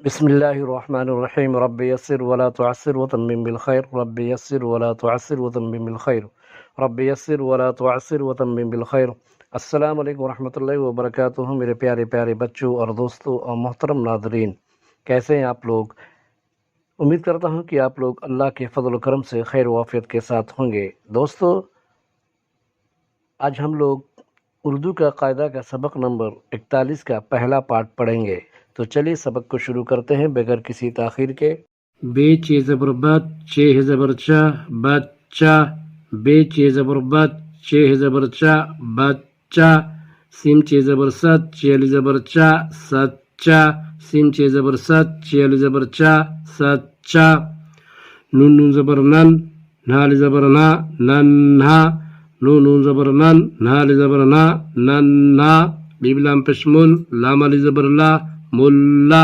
بسم الله الرحمن الرحيم رب يسر ولا تعسر وتمم بالخير رب يسر ولا تعسر وتمم بالخير رب يسر ولا تعسر وتمم بالخير السلام علیکم ورحمۃ اللہ وبرکاتہ میرے پیارے پیارے بچوں اور دوستوں اور محترم ناظرین، کیسے ہیں آپ لوگ؟ امید کرتا ہوں کہ آپ لوگ اللہ کے فضل و کرم سے خیر و عافیت کے ساتھ ہوں گے۔ دوستو، آج ہم لوگ اردو کا قاعدہ کا سبق نمبر 41 کا پہلا پارٹ پڑھیں گے، تو چلیے سبق کو شروع کرتے ہیں بغیر کسی تاخیر کے۔ بے چے زبر بت چے زبر چا بچہ، بے چے زبر بت چے زبر چا بچہ، سین چے زبر ست چے زبر چا سچا، سین چے زبر ست چے زبر چا سچا، نون نون زبر نن نال زبر نا ننھا، نون نون زبر نن نال زبر نا ننھا، بیم لام پشمل لام علی زبر لا ملا،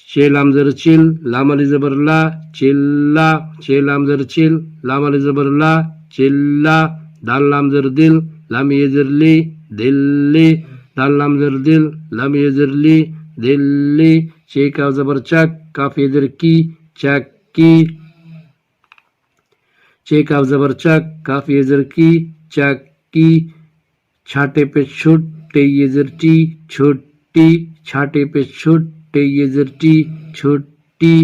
چے لام زر چل لام علی زبر لا چلا، چے لام زر چل لام علی زبر لا چلا، دال لام زر دل لام یہ زر لی دلی، دال لام زر دل لام یہ زر لی دلی، چے کاف زبر چک کاف یہ زر کی چکی، چے کاف زبر چک کاف یہ زر کی چکی، چھاٹے پہ چھٹ ٹے یہ زر ٹی چھٹی، چھاٹے پہ چھٹ ٹے یہ زر ٹی چھٹی،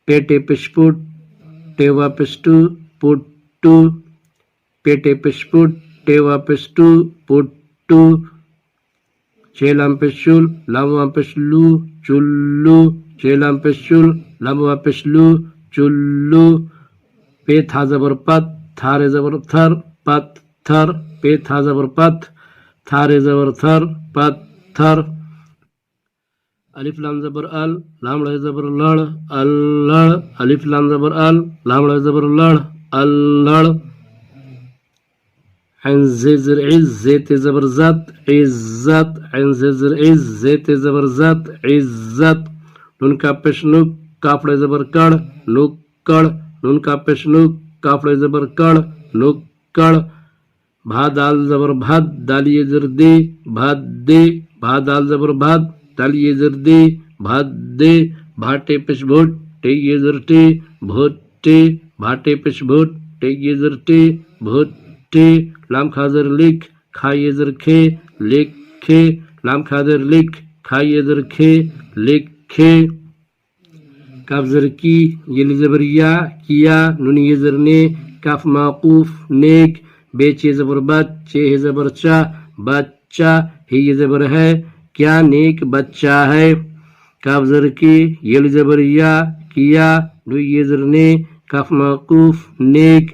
پیٹے پشپٹ ٹے واپس ٹو پٹو، پیٹے پشپٹ ٹے واپس ٹو پٹو، چھ لام پشل لام واپس لو چلو، چھ لام پشل لام واپس لو چلو، پے تھا زبر پت تھارے زبر تھر پت تھر، پے تھا زبر پت تھارے زبر تھر پت تھر، الف لام زبر ال لام لڑ زبر لڑ الڑ، الف لام زبر ال لام لڑ زبر لڑ الڑ، عین زے زر عز زیت زبر زت عزت، عین زے زر عز زیت زبر زت عزت، نون کا پیش نک کافڑے زبر کڑ نکڑ، نون کا پیش نک کافڑے زبر کڑ نکڑ، بھا دال زبر بھد دال یہ زر دے بھد دے، بھا دال زبر بھد دال یہ زر دے بھد دے، بھاٹے پش بھٹ ٹے یہ زر ٹے بھٹے، بھاٹے پش بھٹ ٹے یہ زر ٹے بھٹے، لام کھا زر لکھ کھا یہ زر کھے لکھے، لام کھا زر لکھ کھا یہ زر کھے لکھے، کاف زر کی یہ زبر یا کیا، نون یہ زر نے کاف معقوف نیک، بے چے زبر بچ چے زبر چا بچہ، ہی یہ زبر ہے کیا نیک بچہ ہے، کاف زر کی یہ زبر یا کیا، نو یہ زر نے کاف معقوف نیک،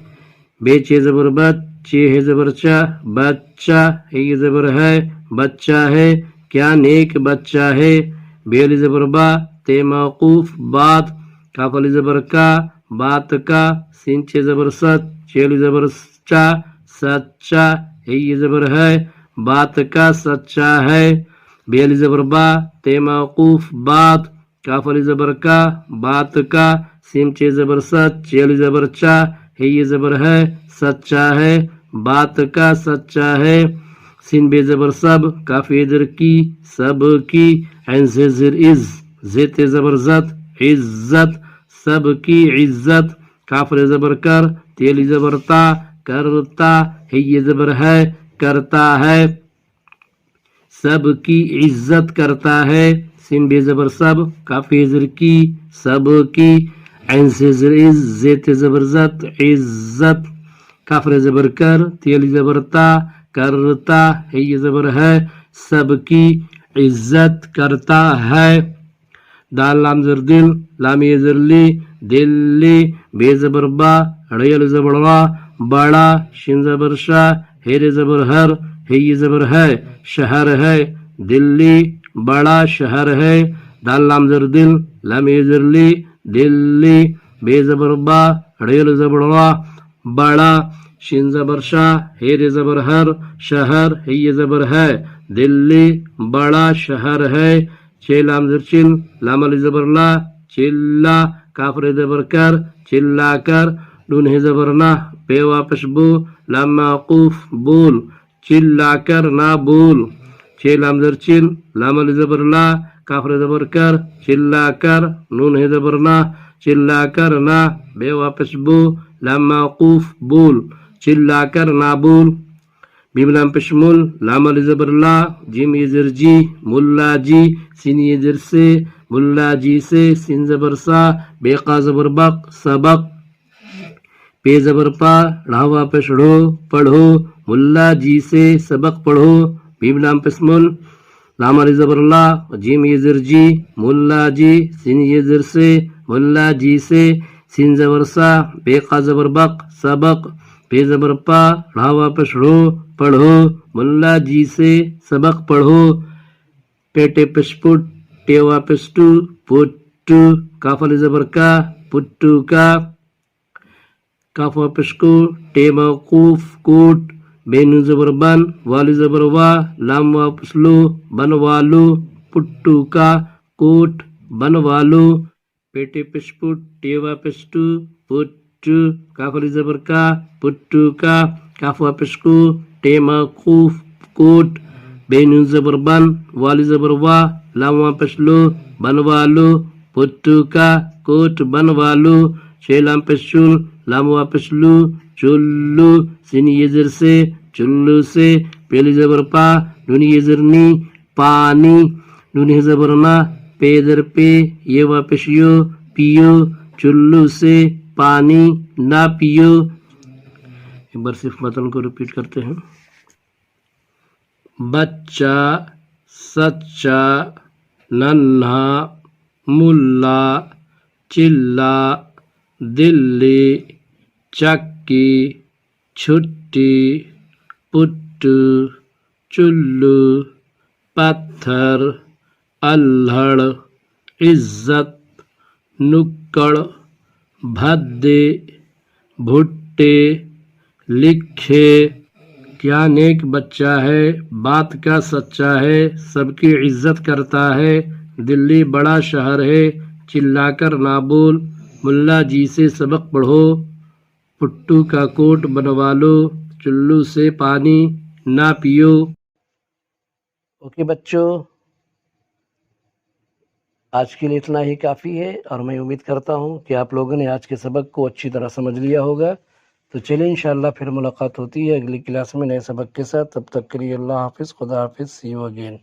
بے چے زبر بچ چے زبر چا بچہ، ہی یہ زبر ہے بچہ ہے کیا نیک بچہ ہے، بے علی زبر با تے موقوف بات، کاف علی زبر کا بات کا، سین چے زبر ست چے علی زبر چا سچا، ہے یہ زبر ہے بات کا سچا ہے، بے علی زبر با تے موقوف بات، کاف علی زبر کا بات کا، سین چے زبر ست چے علی زبر چا، ہے یہ زبر ہے سچا ہے بات کا سچا ہے، سین بے زبر سب کاف یہ زر کی سب کی، عین زے زر از زیت زبر زت عزت، سب کی عزت، کاف رے زبر کر تیلی زبر تا کرتا، ہے یہ زبر ہے کرتا ہے، سب کی عزت کرتا ہے، سین بے زبر سب کاف یہ زر کی سب کی، عین سے زر از زیت زبر زت عزت، کاف رے زبر کر تیلی زبر تا کرتا، ہے یہ زبر ہے سب کی عزت کرتا ہے، دال لام زر دل لام یہ زر لی دلی، بے زبر با ریل زبر وا بڑا، شین زبر شاہ ہیر زبر ہر، ہے یہ زبر ہے شہر ہے، دلی بڑا شہر ہے، دال لام زر دل لام یہ زر لی دلی، بے زبر با ریل زبر وا بڑا، شین زبر شاہ ہیر زبر ہر شہر، ہے یہ زبر ہے دلی بڑا شہر ہے، چھ لام زر چل لام علی زبر لا چلا، کاف رے زبر کر چلا کر، نون ہے زبر نہ پے واپس بو لام معقوف بول، چلا کر نہ بول، چھ لام زر چل لام علی زبر لا کاف ر زبر کر چلا کر نون ہے زبر نا چلا کر نا بے واپس بو لام موقوف بول چلا کر نا بول بیم لام پیش مل لام علی زبر لا جیم یہ زر جی ملا جی سین یہ زر سے ملا جی سے سین زبر سا بے قا زبر بق سبق پے زبر پا ڑھا واپس ڑھو پڑھو ملا جی سے سبق پڑھو بیم لام پیش مل لام علی زبر لا جیم یہ زر جی ملا جی سین یہ زر سے ملا جی سے سین زبر سا بے قا زبر بق سبق پے زبر پا ڑھا واپس ڑھو پڑھو ملا جی سے سبق پڑھو پیٹے پش پٹ ٹے واپس ٹو پٹو کاف علی زبر کا پٹو کا کاف واپس کو ٹے موقوف کوٹ بے نون زبر بن والی زبر وا لام واپس لو بن والو پٹو کا کوٹ بن والو پیٹے پش پٹ ٹے واپس ٹو پٹو کاف علی زبر کا پٹو کا کاف واپس کو ٹے موقوف کوٹ بے نون زبر بن والی زبر وا لام واپس لو بن والو پٹو کا کوٹ بن والو چھ لام پش چل لام واپس لو چلو سین یہ زر سے چلو سے پہلی زبر پا نون یہ زر نی پانی نون ہے زبر نا پے در پے یہ واپس یو پیو چلو سے پانی نہ پیو ایک بار صرف متن کو ریپیٹ کرتے ہیں بچہ سچا ننھا ملا چلا دلی چکی چھٹی پٹو چلو پتھر الہڑ عزت نکڑ بھدے بھٹے لکھے کیا نیک بچہ ہے بات کا سچا ہے سب کی عزت کرتا ہے دلی بڑا شہر ہے چلا کر نہ بول ملا جی سے سبق پڑھو پٹو کا کوٹ بنوا لو چلو سے پانی نہ پیو اوکے بچوں، آج کے لیے اتنا ہی کافی ہے، اور میں امید کرتا ہوں کہ آپ لوگوں نے آج کے سبق کو اچھی طرح سمجھ لیا ہوگا۔ تو چلیں انشاءاللہ پھر ملاقات ہوتی ہے اگلی کلاس میں نئے سبق کے ساتھ، تب تک کے لیے اللہ حافظ، خدا حافظ، سی یو اگین۔